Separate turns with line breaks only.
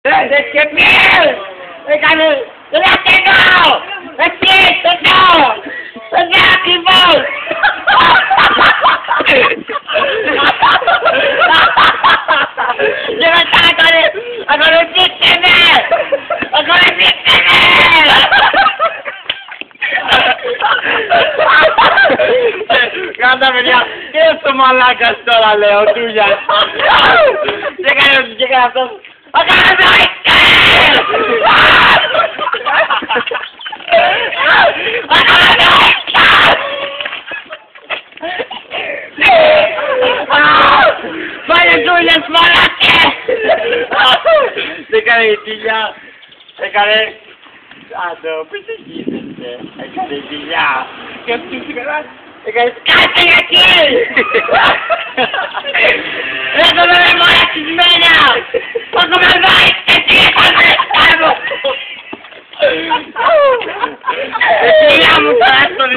Deixa meu! Έκανε... Δράτε εδώ! Εσύ, εδώ! Εδώ ακριβώς! Και μετά ακολουθήστε με! Ακολουθήστε με! Κάντα παιδιά, και στο μαλάκας τώρα λέω, τούγιας. Και έκανε αυτός. Ακολουθήστε! Πάνε τούγιας μαλάκες! Έκανε η τίλια. Έκανε... Άντω, πού σε γίνεσαι, έκανε δουλειά και αυτούς έκανε κάτσε εκεί! Έχουμε με μορασισμένα! Έχουμε βάλει και τι έχουμε κάνω! Εσύ μου τώρα στον